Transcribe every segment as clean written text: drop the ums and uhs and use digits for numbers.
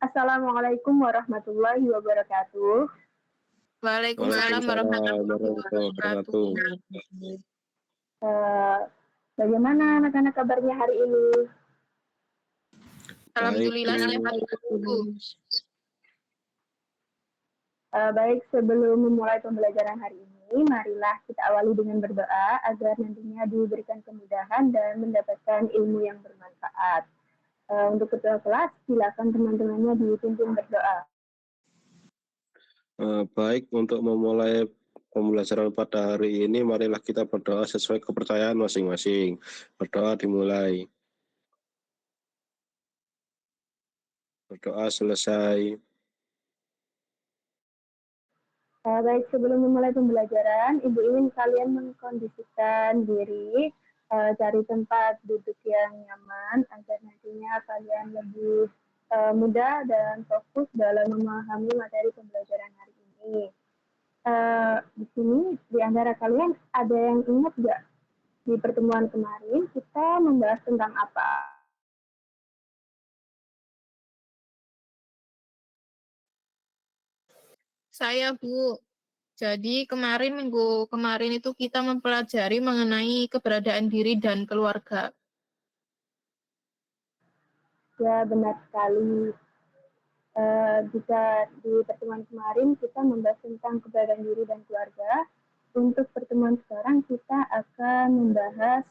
Assalamualaikum warahmatullahi wabarakatuh. Waalaikumsalam Waalaikumsalam warahmatullahi warahmatullahi wabarakatuh. wabarakatuh. Eh, Bagaimana anak-anak kabarnya hari ini? Baik, Alhamdulillah sehat Bu. Baik, sebelum memulai pembelajaran hari ini, marilah kita awali dengan berdoa agar nantinya diberikan kemudahan dan mendapatkan ilmu yang bermanfaat. Untuk ketua kelas, silakan teman-temannya dipimpin berdoa. Baik, untuk memulai pembelajaran pada hari ini, marilah kita berdoa sesuai kepercayaan masing-masing. Berdoa dimulai. Berdoa selesai. Baik, sebelum memulai pembelajaran, Ibu ingin kalian mengkondisikan diri, cari tempat duduk yang nyaman, agar nantinya kalian lebih mudah dan fokus dalam memahami materi pembelajaran hari ini. Di sini, di antara kalian ada yang ingat nggak di pertemuan kemarin kita membahas tentang apa? Saya Bu. Jadi minggu kemarin itu kita mempelajari mengenai keberadaan diri dan keluarga. Ya, benar sekali. Jika di pertemuan kemarin kita membahas tentang keberadaan diri dan keluarga, untuk pertemuan sekarang kita akan membahas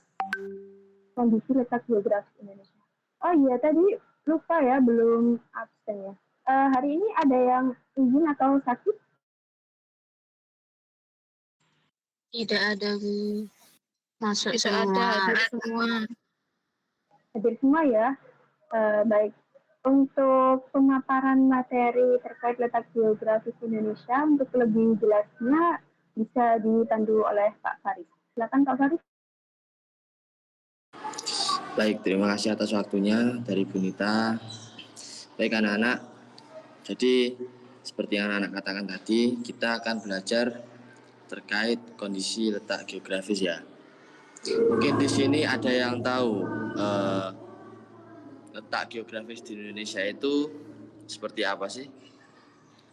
kondisi letak geografis Indonesia. Oh iya, tadi lupa ya, belum absen ya. Hari ini ada yang izin atau sakit? Tidak ada Bu. Masuk Tidak semua. ada, hadir semua. Hadir semua ya. Baik, untuk pemaparan materi terkait letak geografis Indonesia, untuk lebih jelasnya bisa ditandu oleh Pak Faris. Silakan Pak Faris. Baik, terima kasih atas waktunya dari Bu Nita. Baik anak-anak, jadi seperti yang anak-anak katakan tadi, kita akan belajar terkait kondisi letak geografis ya. Mungkin di sini ada yang tahu letak geografis di Indonesia itu seperti apa sih?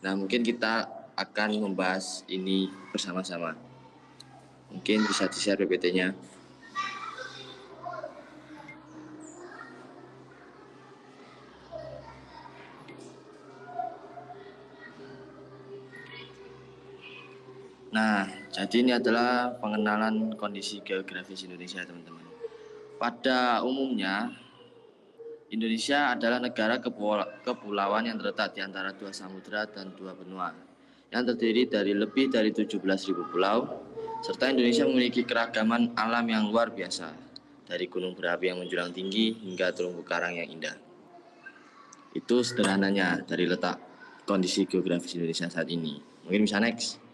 Nah, mungkin kita akan membahas ini bersama-sama. Mungkin bisa di-share PPT-nya. Nah, jadi ini adalah pengenalan kondisi geografis Indonesia, teman-teman. Pada umumnya, Indonesia adalah negara kepulauan yang terletak di antara dua samudera dan dua benua, yang terdiri dari lebih dari 17.000 pulau, serta Indonesia memiliki keragaman alam yang luar biasa, dari gunung berapi yang menjulang tinggi hingga terumbu karang yang indah. Itu sederhananya dari letak kondisi geografis Indonesia saat ini. Mungkin bisa next.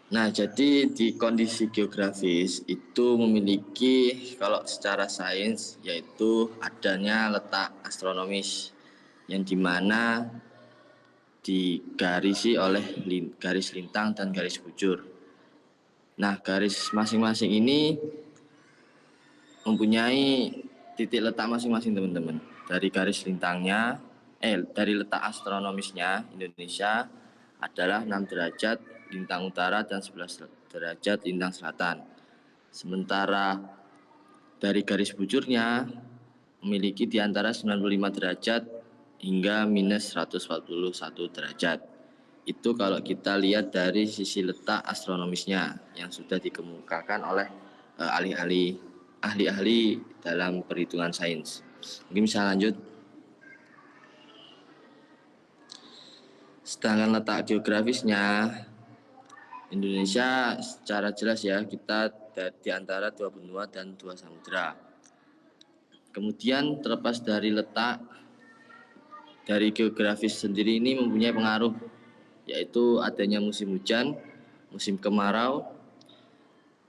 Nah, jadi di kondisi geografis itu memiliki, kalau secara sains, yaitu adanya letak astronomis yang dimana digarisi oleh garis lintang dan garis bujur. Nah, garis masing-masing ini mempunyai titik letak masing-masing, teman-teman. Dari garis lintangnya, dari letak astronomisnya, Indonesia adalah 6 derajat lintang utara dan 11 derajat lintang selatan. Sementara dari garis bujurnya memiliki di antara 95 derajat hingga minus 141 derajat. Itu kalau kita lihat dari sisi letak astronomisnya yang sudah dikemukakan oleh ahli-ahli dalam perhitungan sains. Mungkin bisa lanjut. Sedangkan letak geografisnya, Indonesia secara jelas ya, kita di antara dua benua dan dua samudera. Kemudian terlepas dari letak, dari geografis sendiri ini mempunyai pengaruh, yaitu adanya musim hujan, musim kemarau,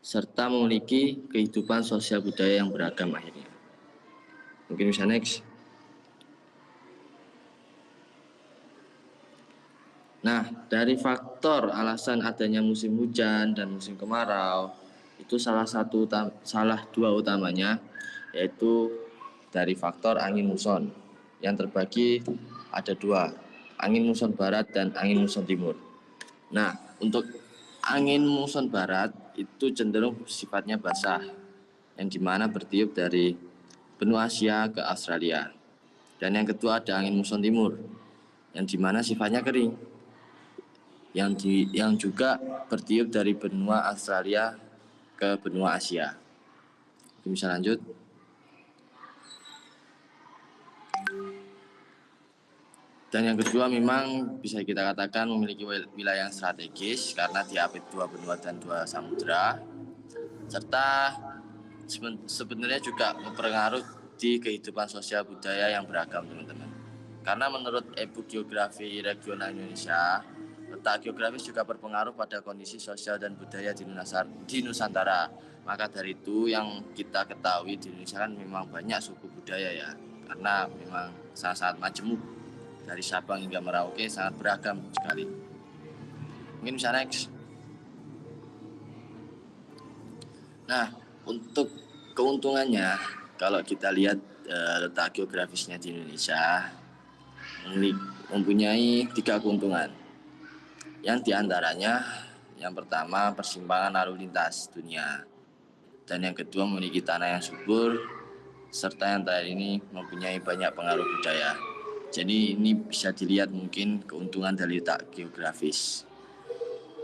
serta memiliki kehidupan sosial budaya yang beragam akhirnya. Mungkin bisa next. Nah, dari faktor alasan adanya musim hujan dan musim kemarau, Itu salah dua utamanya, yaitu dari faktor angin muson yang terbagi ada dua, angin muson barat dan angin muson timur. Nah, untuk angin muson barat itu cenderung sifatnya basah, yang dimana bertiup dari benua Asia ke Australia. Dan yang kedua ada angin muson timur, yang dimana sifatnya kering, yang juga bertiup dari benua Australia ke benua Asia. Bisa lanjut. Dan yang kedua memang bisa kita katakan memiliki wilayah yang strategis karena diapit dua benua dan dua samudera, serta sebenarnya juga mempengaruhi di kehidupan sosial budaya yang beragam, teman-teman. Karena menurut e-book Geografi Regional Indonesia, letak geografis juga berpengaruh pada kondisi sosial dan budaya di Nusantara. Maka dari itu yang kita ketahui di Indonesia kan memang banyak suku budaya ya, karena memang sangat-sangat majemuk. Dari Sabang hingga Merauke sangat beragam sekali. Mungkin bisa next. Nah, untuk keuntungannya, kalau kita lihat letak geografisnya di Indonesia mempunyai 3 keuntungan. Yang diantaranya, yang pertama persimpangan lalu lintas dunia, dan yang kedua memiliki tanah yang subur, serta yang terakhir ini mempunyai banyak pengaruh budaya. Jadi ini bisa dilihat mungkin keuntungan dari letak geografis,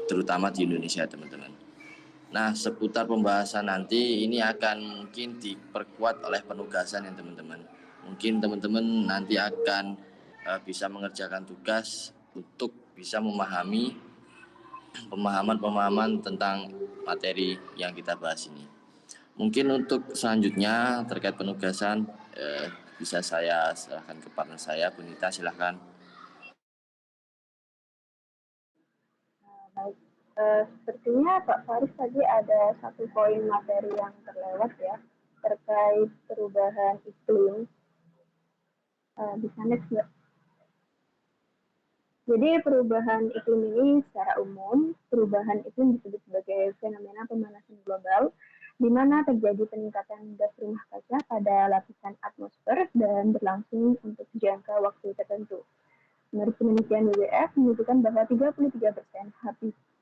terutama di Indonesia, teman-teman. Nah, seputar pembahasan nanti ini akan mungkin diperkuat oleh penugasan ya, teman-teman. Mungkin teman-teman nanti akan bisa mengerjakan tugas untuk bisa memahami pemahaman tentang materi yang kita bahas ini. Mungkin untuk selanjutnya terkait penugasan bisa saya serahkan ke partner saya, Bunita, silahkan. Baik, sepertinya Pak Faris tadi ada satu poin materi yang terlewat ya, terkait perubahan iklim. Bisa next, Mbak. Jadi perubahan iklim ini secara umum, perubahan iklim disebut sebagai fenomena pemanasan global, di mana terjadi peningkatan gas rumah kaca pada lapisan atmosfer dan berlangsung untuk jangka waktu tertentu. Menurut penelitian WWF menunjukkan bahwa 33%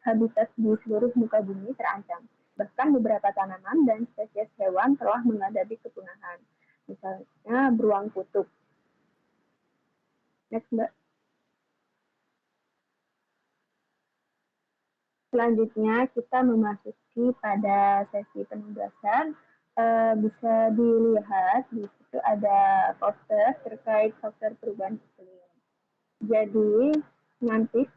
habitat di seluruh muka bumi terancam. Bahkan beberapa tanaman dan spesies hewan telah menghadapi kepunahan. Misalnya beruang kutub. Next, Mbak. Selanjutnya kita memasuki pada sesi penugasan. Bisa dilihat di situ ada poster terkait faktor perubahan iklim. Jadi nanti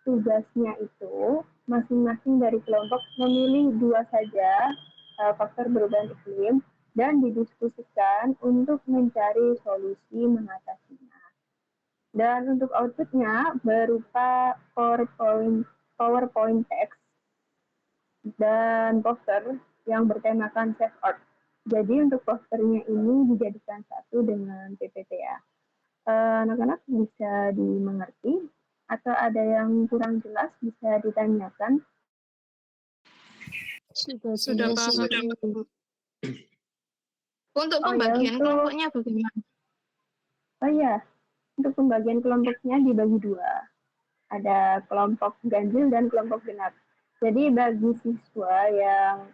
tugasnya itu masing-masing dari kelompok memilih 2 saja faktor perubahan iklim dan didiskusikan untuk mencari solusi mengatasinya. Dan untuk outputnya berupa PowerPoint text dan poster yang bertemakan Save Earth. Jadi untuk posternya ini dijadikan satu dengan PPT ya. Anak-anak bisa dimengerti atau ada yang kurang jelas bisa ditanyakan. Sudah paham. Untuk pembagian kelompoknya bagaimana? Oh iya, untuk pembagian kelompoknya dibagi 2. Ada kelompok ganjil dan kelompok genap. Jadi bagi siswa yang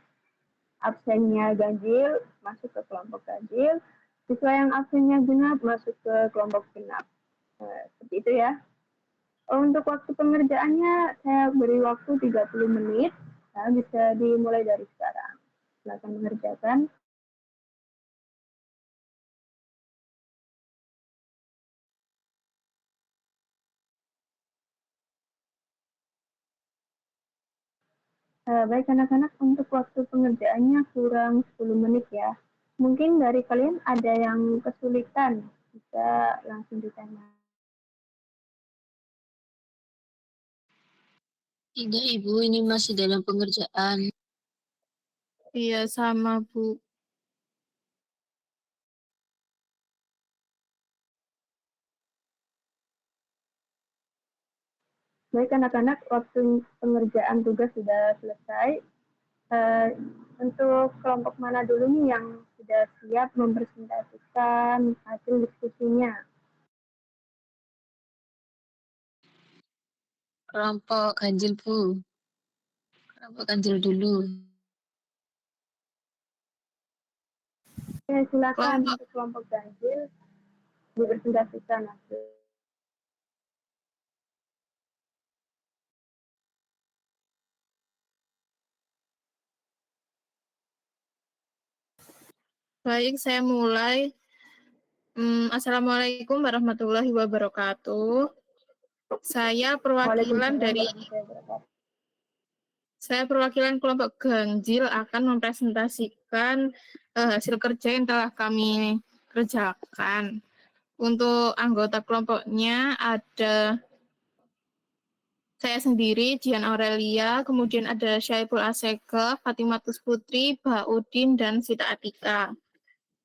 absennya ganjil masuk ke kelompok ganjil, siswa yang absennya genap masuk ke kelompok genap. Seperti itu ya. Untuk waktu pengerjaannya saya beri waktu 30 menit. Nah, bisa dimulai dari sekarang. Silakan mengerjakan. Baik anak-anak, untuk waktu pengerjaannya kurang 10 menit ya. Mungkin dari kalian ada yang kesulitan, bisa langsung ditanya. Tidak, Ibu, ini masih dalam pengerjaan. Iya, sama, Bu. Baik anak-anak, waktu pengerjaan tugas sudah selesai. Eh, untuk kelompok mana dulu nih yang sudah siap mempresentasikan hasil diskusinya? Kelompok ganjil, Bu. Kelompok ganjil dulu. Ya, silakan Kelompok untuk kelompok ganjil dipresentasikan hasil. baik, saya mulai. Assalamualaikum warahmatullahi wabarakatuh. Saya perwakilan Waalaikumsalam dari warahmatullahi wabarakatuh. Saya perwakilan kelompok ganjil akan mempresentasikan hasil kerja yang telah kami kerjakan. Untuk anggota kelompoknya ada saya sendiri, Dian Aurelia, kemudian ada Syaiful Aseka, Fatimatus Putri, Baudin, dan Sita Atika.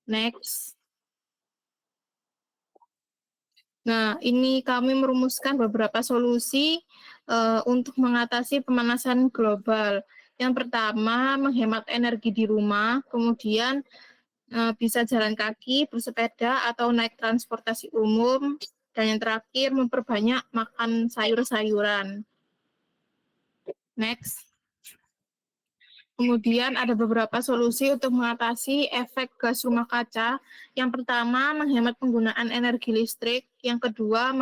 Next. Nah, ini kami merumuskan beberapa solusi untuk mengatasi pemanasan global. Yang pertama, menghemat energi di rumah, kemudian bisa jalan kaki, bersepeda, atau naik transportasi umum, dan yang terakhir, memperbanyak makan sayur-sayuran. Next. Kemudian ada beberapa solusi untuk mengatasi efek gas rumah kaca. Yang pertama, menghemat penggunaan energi listrik. Yang kedua,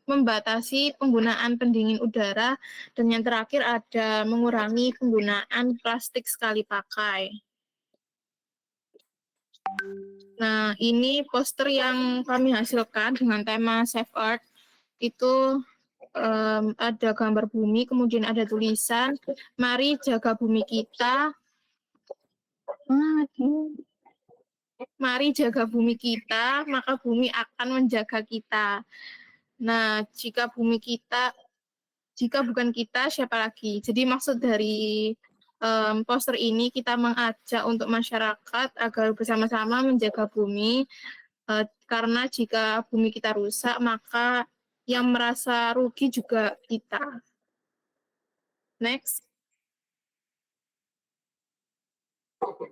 membatasi penggunaan pendingin udara. Dan yang terakhir ada mengurangi penggunaan plastik sekali pakai. Nah, ini poster yang kami hasilkan dengan tema Save Earth. Itu ada gambar bumi, kemudian ada tulisan, mari jaga bumi kita. Mari jaga bumi kita, maka bumi akan menjaga kita. Nah, jika bukan kita, siapa lagi? Jadi maksud dari poster ini kita mengajak untuk masyarakat agar bersama-sama menjaga bumi, karena jika bumi kita rusak, maka yang merasa rugi juga kita. Next.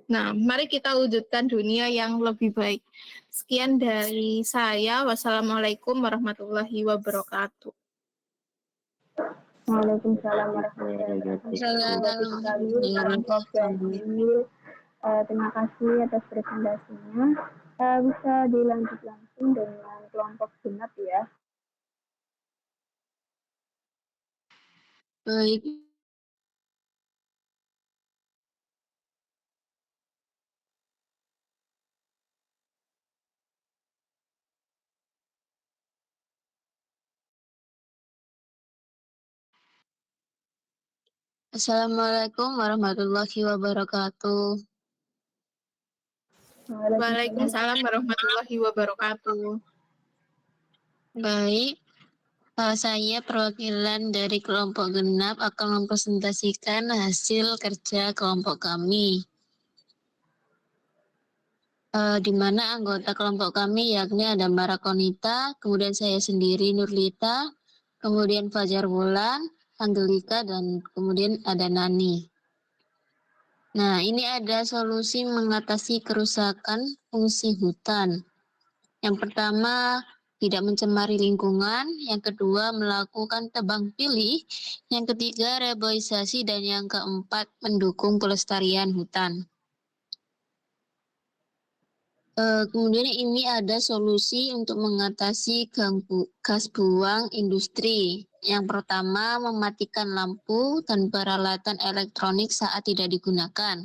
Nah, mari kita wujudkan dunia yang lebih baik. Sekian dari saya. Wassalamualaikum warahmatullahi wabarakatuh. Waalaikumsalam warahmatullahi wabarakatuh. Bagus sekali kelompok ganjil. Terima kasih atas presentasinya. Bisa dilanjut langsung dengan kelompok genap ya. Baik. Assalamualaikum warahmatullahi wabarakatuh. Waalaikumsalam warahmatullahi wabarakatuh. Baik, saya perwakilan dari kelompok genap akan mempresentasikan hasil kerja kelompok kami. Di mana anggota kelompok kami yakni ada Marakonita, kemudian saya sendiri Nurlita, kemudian Fajar Wulan, Angelika, dan kemudian ada Nani. Nah, ini ada solusi mengatasi kerusakan fungsi hutan. Yang pertama, tidak mencemari lingkungan. Yang kedua, melakukan tebang pilih. Yang ketiga, reboisasi. Dan yang keempat, mendukung pelestarian hutan. Kemudian ini ada solusi untuk mengatasi gas buang industri. Yang pertama, mematikan lampu dan peralatan elektronik saat tidak digunakan.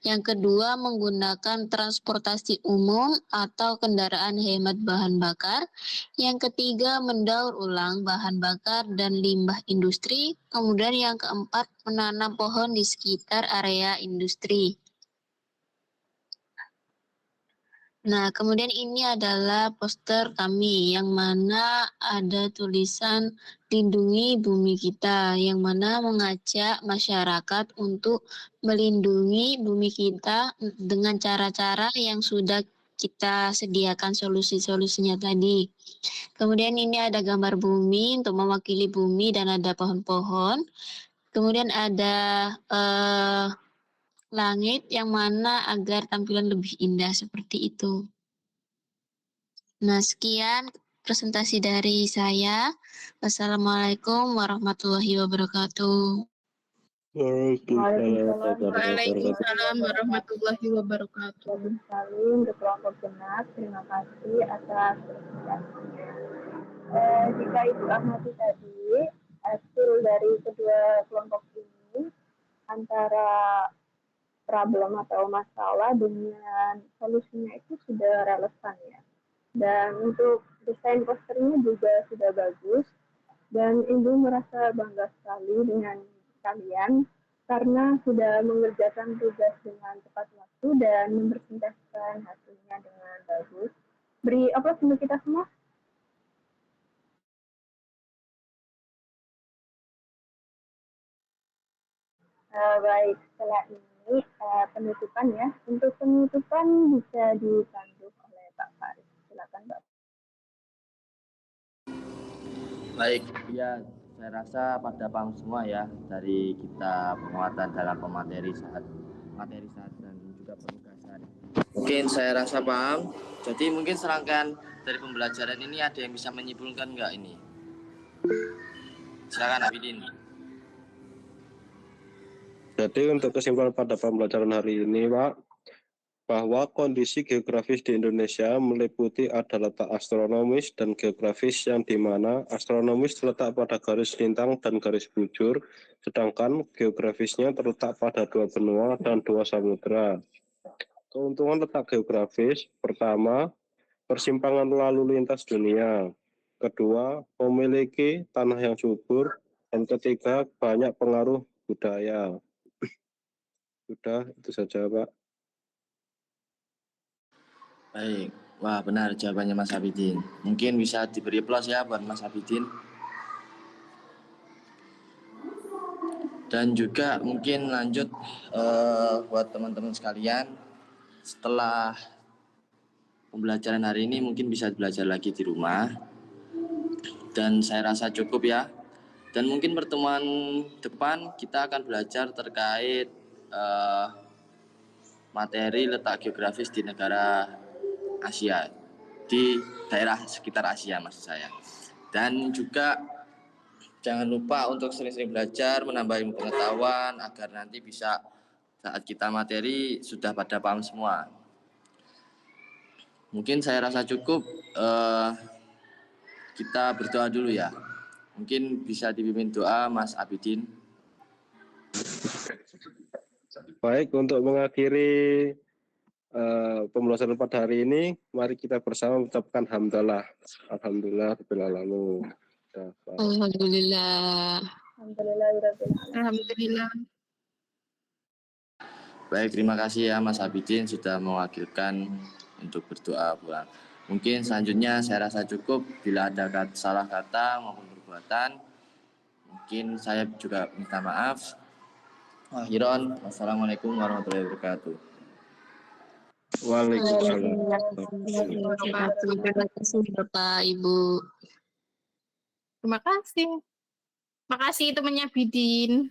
Yang kedua, menggunakan transportasi umum atau kendaraan hemat bahan bakar. Yang ketiga, mendaur ulang bahan bakar dan limbah industri. Kemudian yang keempat, menanam pohon di sekitar area industri. Nah, kemudian ini adalah poster kami yang mana ada tulisan lindungi bumi kita, yang mana mengajak masyarakat untuk melindungi bumi kita dengan cara-cara yang sudah kita sediakan solusi-solusinya tadi. Kemudian ini ada gambar bumi untuk mewakili bumi dan ada pohon-pohon. Kemudian ada langit yang mana agar tampilan lebih indah seperti itu. Nah, sekian presentasi dari saya. Wassalamualaikum warahmatullahi wabarakatuh. Waalaikumsalam warahmatullahi wabarakatuh. Bagus sekali untuk kelompok genap. Terima kasih atas presentasinya. Jika Ibu amati tadi, hasil dari kedua kelompok ini antara problem atau masalah dengan solusinya itu sudah relevan ya. Dan untuk desain posternya juga sudah bagus. Dan Ibu merasa bangga sekali dengan kalian karena sudah mengerjakan tugas dengan tepat waktu dan mempresentasikan hasilnya dengan bagus. Beri aplaus untuk kita semua. Baik, setelah ini penutupan ya. Untuk penutupan bisa dipandu oleh Pak Faris. Silakan Pak. Baik, ya saya rasa pada paham semua ya dari kita penguatan dalam pemateri saat dan juga penugasan. Mungkin saya rasa paham. Jadi mungkin serangkaian dari pembelajaran ini ada yang bisa menyimpulkan nggak ini? Silakan Abidin. Jadi untuk kesimpulan pada pembelajaran hari ini, Pak, bahwa kondisi geografis di Indonesia meliputi ada letak astronomis dan geografis yang dimana astronomis terletak pada garis lintang dan garis bujur, sedangkan geografisnya terletak pada dua benua dan dua samudera. Keuntungan letak geografis, pertama, persimpangan lalu lintas dunia. Kedua, memiliki tanah yang subur. Dan ketiga, banyak pengaruh budaya. Sudah, itu saja, Pak. Baik, wah benar jawabannya Mas Abidin. Mungkin bisa diberi aplaus ya buat Mas Abidin. Dan juga mungkin lanjut buat teman-teman sekalian, setelah pembelajaran hari ini mungkin bisa belajar lagi di rumah. Dan saya rasa cukup ya. Dan mungkin pertemuan depan kita akan belajar terkait materi letak geografis di negara Asia, di daerah sekitar Asia maksud saya. Dan juga jangan lupa untuk sering-sering belajar, menambah ilmu pengetahuan agar nanti bisa saat kita materi sudah pada paham semua. Mungkin saya rasa cukup, kita berdoa dulu ya. Mungkin bisa dipimpin doa Mas Abidin. Baik, untuk mengakhiri pembelajaran pada hari ini, mari kita bersama mengucapkan hamdalah. Alhamdulillah, Alhamdulillah. Alhamdulillah. Baik, terima kasih ya Mas Abidin sudah mewakilkan untuk berdoa pulang. Mungkin selanjutnya saya rasa cukup. Bila ada salah kata maupun perbuatan, mungkin saya juga minta maaf. Akhiran, wassalamualaikum warahmatullahi wabarakatuh. Waalaikumsalam. Terima kasih Bapak Ibu. Terima kasih. Makasih temannya Bidin.